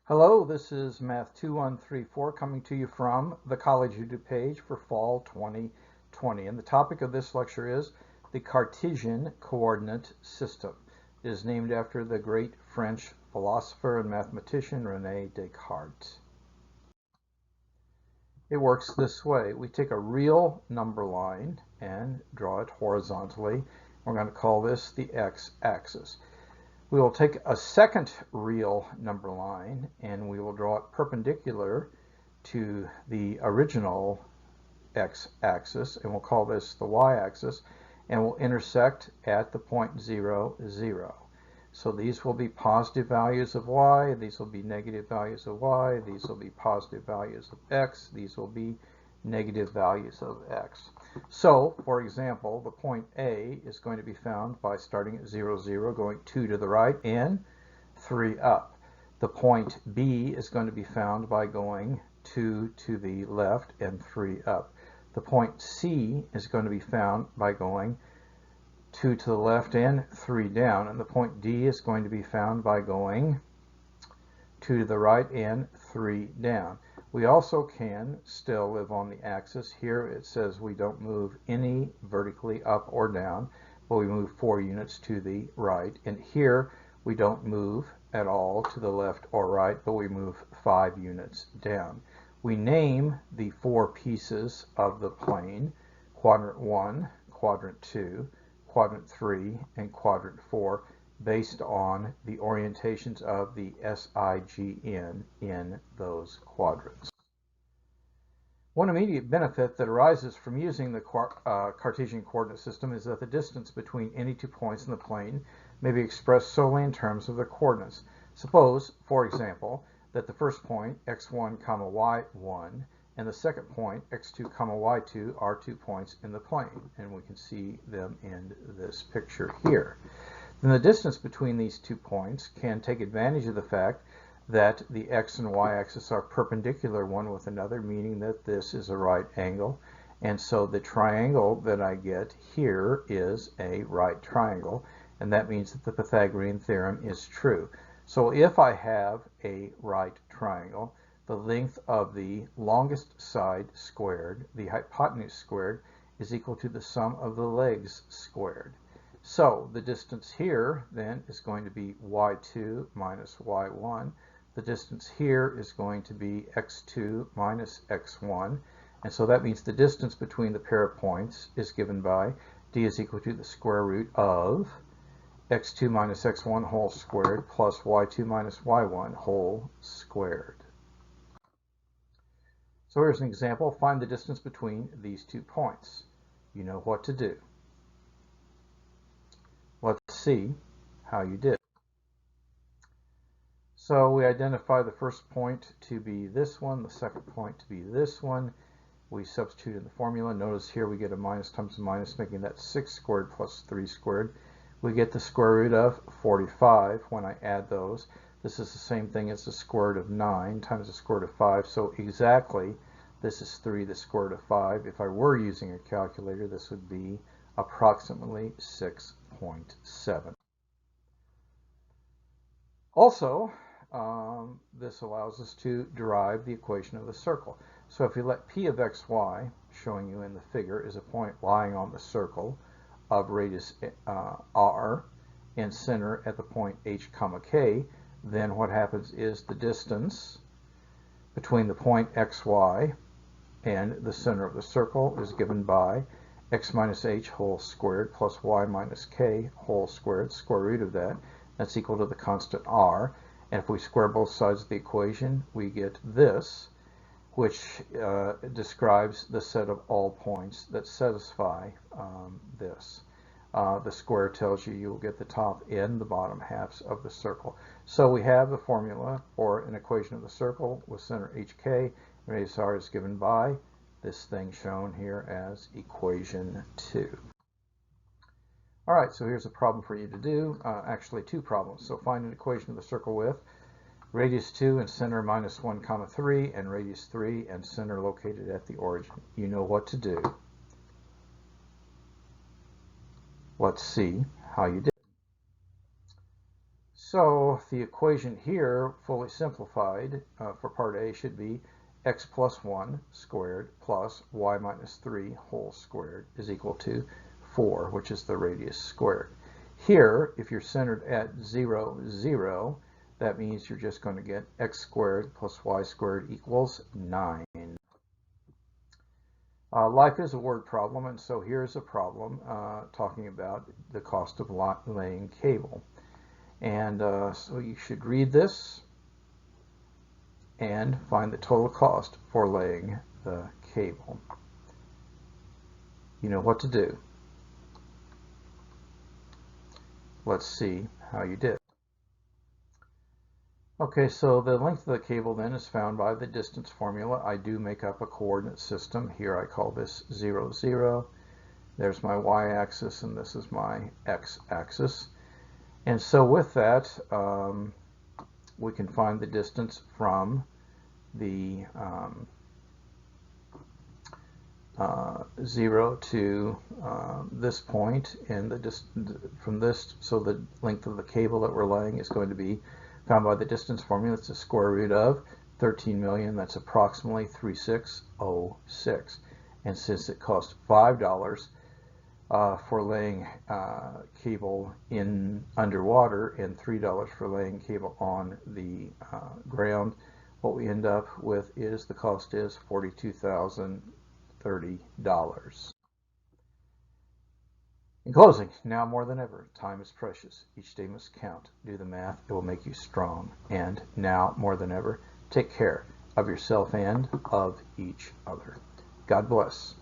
Hello, this is Math 2134 coming to you from the College of DuPage for fall 2020. And the topic of this lecture is the Cartesian coordinate system. It is named after the great French philosopher and mathematician René Descartes. It works this way. We take a real number line and draw it horizontally. We're going to call this the x-axis. We will take a second real number line and we will draw it perpendicular to the original x-axis, and we'll call this the y-axis, and we'll intersect at the point 0, 0. So these will be positive values of y, these will be negative values of y, these will be positive values of x, these will be negative values of x. So, for example, the point A is going to be found by starting at 0, 0, going 2 to the right and 3 up. The point B is going to be found by going 2 to the left and 3 up. The point C is going to be found by going 2 to the left and 3 down. And the point D is going to be found by going 2 to the right and 3 down. We also can still live on the axis. Here it says we don't move any vertically up or down, but we move 4 units to the right. And here we don't move at all to the left or right, but we move 5 units down. We name the 4 pieces of the plane: quadrant 1, quadrant 2, quadrant 3, and quadrant 4, based on the orientations of the SIGN in those quadrants. One immediate benefit that arises from using the Cartesian coordinate system is that the distance between any 2 points in the plane may be expressed solely in terms of their coordinates. Suppose, for example, that the first point, x1, y1, and the second point, x2, y2, are 2 points in the plane, and we can see them in this picture here. Then the distance between these 2 points can take advantage of the fact that the x and y-axis are perpendicular one with another, meaning that this is a right angle. And so the triangle that I get here is a right triangle, and that means that the Pythagorean theorem is true. So if I have a right triangle, the length of the longest side squared, the hypotenuse squared, is equal to the sum of the legs squared. So the distance here then is going to be y2 minus y1. The distance here is going to be x2 minus x1. And so that means the distance between the pair of points is given by d is equal to the square root of x2 minus x1 whole squared plus y2 minus y1 whole squared. So here's an example. Find the distance between these 2 points. You know what to do. Let's see how you did. So we identify the first point to be this one, the second point to be this one. We substitute in the formula. Notice here we get a minus times a minus, making that 6 squared plus 3 squared. We get the square root of 45 when I add those. This is the same thing as the square root of 9 times the square root of 5. So exactly, this is 3 the square root of 5. If I were using a calculator, this would be approximately 6.7. Also, this allows us to derive the equation of the circle. So if you let P of xy, showing you in the figure, is a point lying on the circle of radius r and center at the point h, k, then what happens is the distance between the point xy and the center of the circle is given by x minus h whole squared plus y minus k whole squared, square root of that. That's equal to the constant r. And if we square both sides of the equation, we get this, which describes the set of all points that satisfy this. The square tells you you'll get the top and the bottom halves of the circle. So we have the formula for an equation of the circle with center hk, and radius r is given by this thing shown here as equation 2. All right, so here's a problem for you to do, actually 2 problems. So find an equation of the circle with radius 2 and center minus 1, 3, and radius 3 and center located at the origin. You know what to do. Let's see how you did. So the equation here, fully simplified for part A, should be x plus 1 squared plus y minus 3 whole squared is equal to 4, which is the radius squared. Here, if you're centered at 0, 0, that means you're just going to get x squared plus y squared equals 9. Life is a word problem, and so here's a problem talking about the cost of laying cable. And so you should read this and find the total cost for laying the cable. You know what to do. Let's see how you did. Okay, so the length of the cable then is found by the distance formula. I do make up a coordinate system. Here I call this 0, 0. There's my y-axis, and this is my x-axis. And so with that, we can find the distance from the 0 to this point, and from this, so the length of the cable that we're laying is going to be found by the distance formula. It's the square root of 13 million. That's approximately 3606. And since it cost $5 for laying cable in underwater and $3 for laying cable on the ground, what we end up with is the cost is $42,030. In closing, now more than ever, time is precious. Each day must count. Do the math. It will make you strong. And now more than ever, take care of yourself and of each other. God bless.